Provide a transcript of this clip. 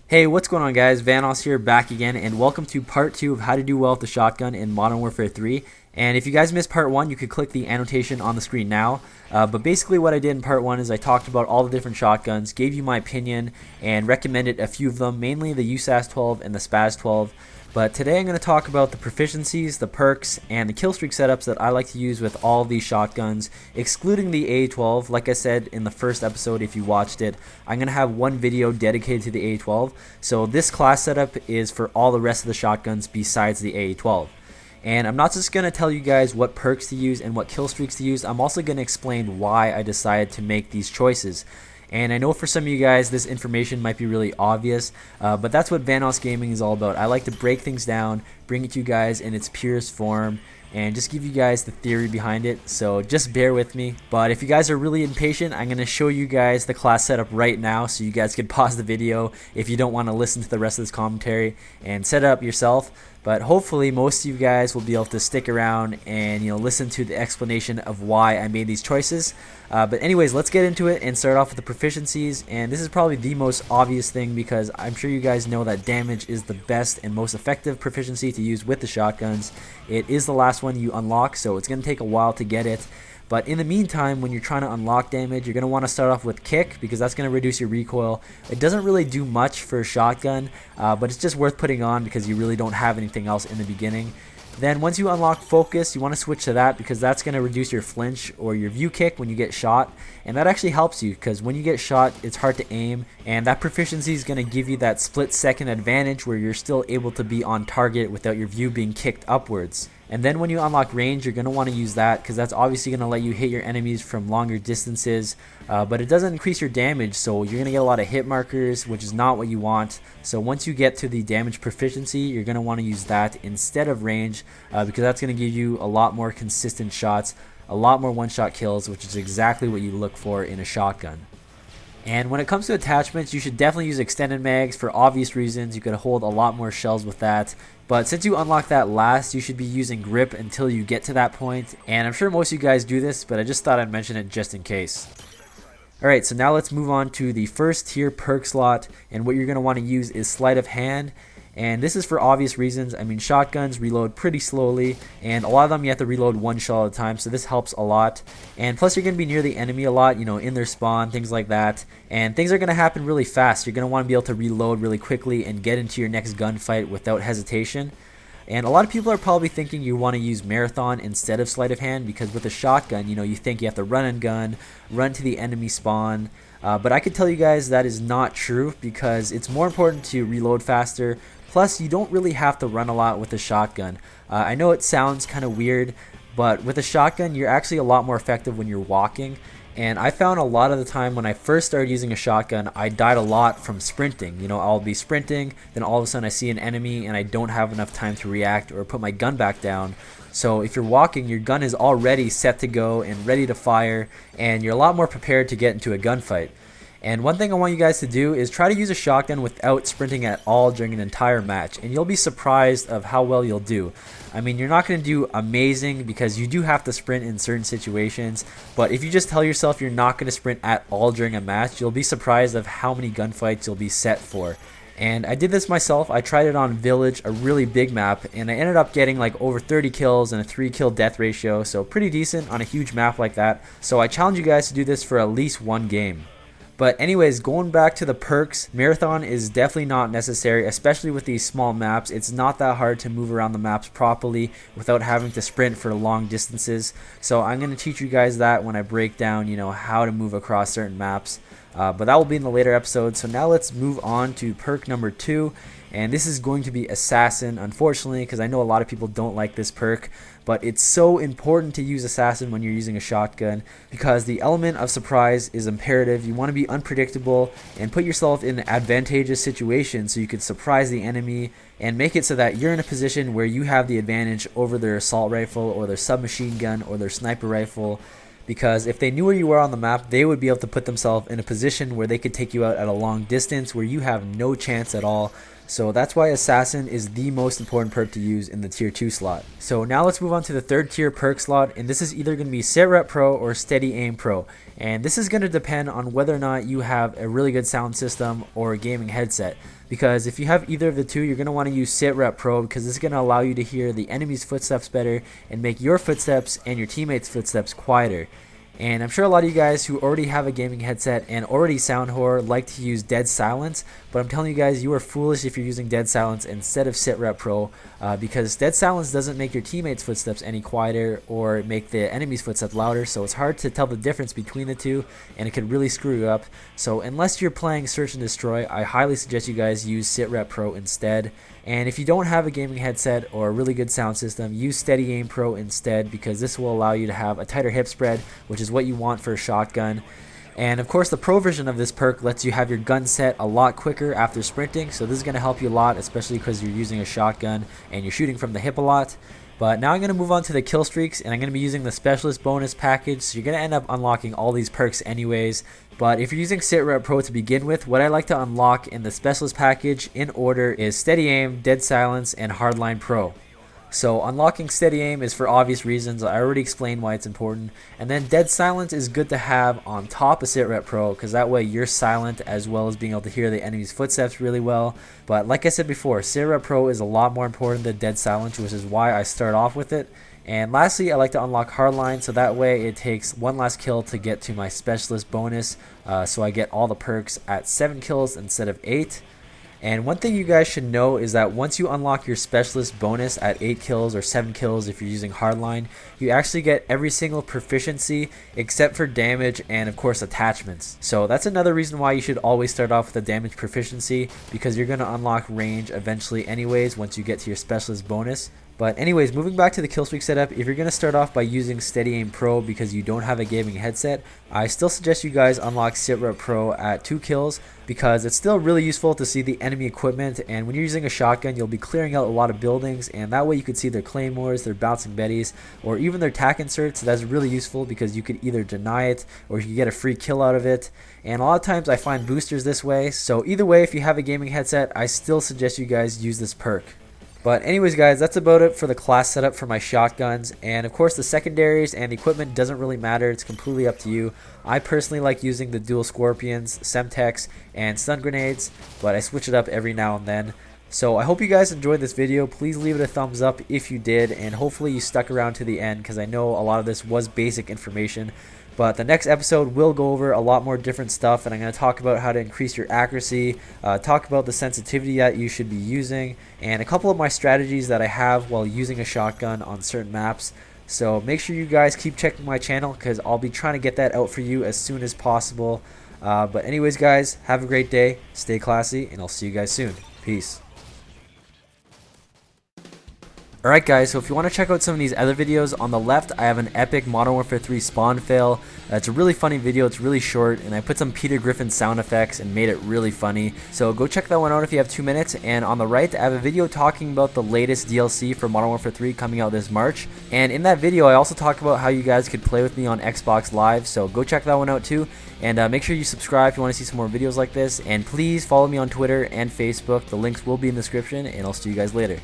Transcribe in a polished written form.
Hey, what's going on guys? Vanoss here back again, and welcome to part 2 of how to do well with the shotgun in Modern Warfare 3. And if you guys missed part 1, you could click the annotation on the screen now. But basically what I did in part 1 is I talked about all the different shotguns, gave you my opinion, and recommended a few of them, mainly the uzas 12 and the spaz 12. But today I'm going to talk about the proficiencies, the perks, and the killstreak setups that I like to use with all these shotguns, excluding the A12. Like I said in the first episode, if you watched it, I'm going to have one video dedicated to the A12. So this class setup is for all the rest of the shotguns besides the A12. And I'm not just going to tell you guys what perks to use and what killstreaks to use, I'm also going to explain why I decided to make these choices. And I know for some of you guys this information might be really obvious, but that's what VanossGaming is all about. I like to break things down, bring it to you guys in its purest form, and just give you guys the theory behind it. So just bear with me. But if you guys are really impatient, I'm going to show you guys the class setup right now so you guys can pause the video if you don't want to listen to the rest of this commentary and set it up yourself. But hopefully most of you guys will be able to stick around and listen to the explanation of why I made these choices. But anyways, let's get into it and start off with the proficiencies. And this is probably the most obvious thing because I'm sure you guys know that damage is the best and most effective proficiency to use with the shotguns. It is the last one you unlock, so it's going to take a while to get it. But in the meantime, when you're trying to unlock damage, you're going to want to start off with kick because that's going to reduce your recoil. It doesn't really do much for a shotgun, but it's just worth putting on because you really don't have anything else in the beginning. Then once you unlock focus, you want to switch to that because that's going to reduce your flinch or your view kick when you get shot. And that actually helps you because when you get shot, it's hard to aim. And that proficiency is going to give you that split-second advantage where you're still able to be on target without your view being kicked upwards. And then when you unlock range, you're going to want to use that because that's obviously going to let you hit your enemies from longer distances, but it doesn't increase your damage, so you're going to get a lot of hit markers, which is not what you want. So once you get to the damage proficiency, you're going to want to use that instead of range because that's going to give you a lot more consistent shots, a lot more one-shot kills, which is exactly what you look for in a shotgun. And when it comes to attachments, you should definitely use extended mags for obvious reasons. You could hold a lot more shells with that. But since you unlock that last, you should be using grip until you get to that point. And I'm sure most of you guys do this, but I just thought I'd mention it just in case. Alright, so now let's move on to the first tier perk slot. And what you're going to want to use is sleight of hand. And this is for obvious reasons. I mean, shotguns reload pretty slowly, and a lot of them you have to reload one shell at a time, so this helps a lot. And plus you're going to be near the enemy a lot, in their spawn, things like that. And things are going to happen really fast. You're going to want to be able to reload really quickly and get into your next gunfight without hesitation. And a lot of people are probably thinking you want to use marathon instead of sleight of hand because with a shotgun, you think you have to run and gun, run to the enemy spawn. But I could tell you guys that is not true because it's more important to reload faster. Plus, you don't really have to run a lot with a shotgun. I know it sounds kind of weird, but with a shotgun, you're actually a lot more effective when you're walking. And I found a lot of the time when I first started using a shotgun, I died a lot from sprinting. I'll be sprinting, then all of a sudden I see an enemy and I don't have enough time to react or put my gun back down. So if you're walking, your gun is already set to go and ready to fire, and you're a lot more prepared to get into a gunfight. And one thing I want you guys to do is try to use a shotgun without sprinting at all during an entire match, and you'll be surprised of how well you'll do. I mean, you're not going to do amazing because you do have to sprint in certain situations, but if you just tell yourself you're not going to sprint at all during a match, you'll be surprised of how many gunfights you'll be set for. And I did this myself. I tried it on Village, a really big map, and I ended up getting like over 30 kills and a 3 kill death ratio, so pretty decent on a huge map like that. So I challenge you guys to do this for at least one game. But anyways, going back to the perks, marathon is definitely not necessary, especially with these small maps. It's not that hard to move around the maps properly without having to sprint for long distances. So I'm going to teach you guys that when I break down, how to move across certain maps. But that will be in the later episodes. So now let's move on to perk number 2. And this is going to be Assassin, unfortunately, because I know a lot of people don't like this perk. But it's so important to use Assassin when you're using a shotgun because the element of surprise is imperative. You want to be unpredictable and put yourself in advantageous situations so you could surprise the enemy and make it so that you're in a position where you have the advantage over their assault rifle or their submachine gun or their sniper rifle. Because if they knew where you were on the map, they would be able to put themselves in a position where they could take you out at a long distance where you have no chance at all. So that's why Assassin is the most important perk to use in the tier 2 slot. So now let's move on to the third tier perk slot, and this is either going to be Sit Rep Pro or Steady Aim Pro. And this is going to depend on whether or not you have a really good sound system or a gaming headset. because if you have either of the two, you're going to want to use sit rep pro, because this is going to allow you to hear the enemy's footsteps better and make your footsteps and your teammates' footsteps quieter. And I'm sure a lot of you guys who already have a gaming headset and already sound whore like to use dead silence, but I'm telling you guys, you are foolish if you're using dead silence instead of sit rep pro, because dead silence doesn't make your teammates' footsteps any quieter or make the enemy's footsteps louder, so it's hard to tell the difference between the two, and it could really screw you up. So unless you're playing search and destroy, I highly suggest you guys use sit rep pro instead. And if you don't have a gaming headset or a really good sound system, use Steady Aim Pro instead, because this will allow you to have a tighter hip spread, which is what you want for a shotgun. And of course, the pro version of this perk lets you have your gun set a lot quicker after sprinting, so this is going to help you a lot, especially because you're using a shotgun and you're shooting from the hip a lot. But now I'm going to move on to the Killstreaks, and I'm going to be using the Specialist bonus package, so you're going to end up unlocking all these perks anyways. But if you're using Sit Rep Pro to begin with, what I like to unlock in the Specialist package in order is Steady Aim, Dead Silence, and Hardline Pro. So unlocking Steady Aim is for obvious reasons. I already explained why it's important. And then Dead Silence is good to have on top of Sit Rep Pro, because that way you're silent as well as being able to hear the enemy's footsteps really well. But like I said before, Sit Rep Pro is a lot more important than Dead Silence, which is why I start off with it. And lastly, I like to unlock Hardline, so that way it takes one last kill to get to my Specialist bonus, so I get all the perks at 7 kills instead of 8. And one thing you guys should know is that once you unlock your Specialist bonus at 8 kills or 7 kills if you're using Hardline, you actually get every single proficiency except for damage and of course attachments. So that's another reason why you should always start off with a damage proficiency, because you're going to unlock range eventually anyways once you get to your Specialist bonus. But anyways, moving back to the Killstreak setup, if you're going to start off by using Steady Aim Pro because you don't have a gaming headset, I still suggest you guys unlock Sit Rep Pro at 2 kills, because it's still really useful to see the enemy equipment, and when you're using a shotgun, you'll be clearing out a lot of buildings, and that way you could see their claymores, their bouncing betties, or even their tack inserts. That's really useful because you could either deny it or you could get a free kill out of it. And a lot of times I find boosters this way, so either way, if you have a gaming headset, I still suggest you guys use this perk. But anyways guys, that's about it for the class setup for my shotguns, and of course the secondaries and the equipment doesn't really matter, it's completely up to you. I personally like using the dual scorpions, semtex, and stun grenades, but I switch it up every now and then. So I hope you guys enjoyed this video. Please leave it a thumbs up if you did, and hopefully you stuck around to the end, because I know a lot of this was basic information. But the next episode will go over a lot more different stuff, and I'm going to talk about how to increase your accuracy, talk about the sensitivity that you should be using, and a couple of my strategies that I have while using a shotgun on certain maps. So make sure you guys keep checking my channel, because I'll be trying to get that out for you as soon as possible. But anyways guys, have a great day, stay classy, and I'll see you guys soon. Peace. Alright guys, so if you want to check out some of these other videos, on the left I have an epic Modern Warfare 3 spawn fail. It's a really funny video, it's really short, and I put some Peter Griffin sound effects and made it really funny. So go check that one out if you have 2 minutes. And on the right I have a video talking about the latest DLC for Modern Warfare 3 coming out this March. And in that video I also talk about how you guys could play with me on Xbox Live, so go check that one out too. And make sure you subscribe if you want to see some more videos like this. And please follow me on Twitter and Facebook, the links will be in the description, and I'll see you guys later.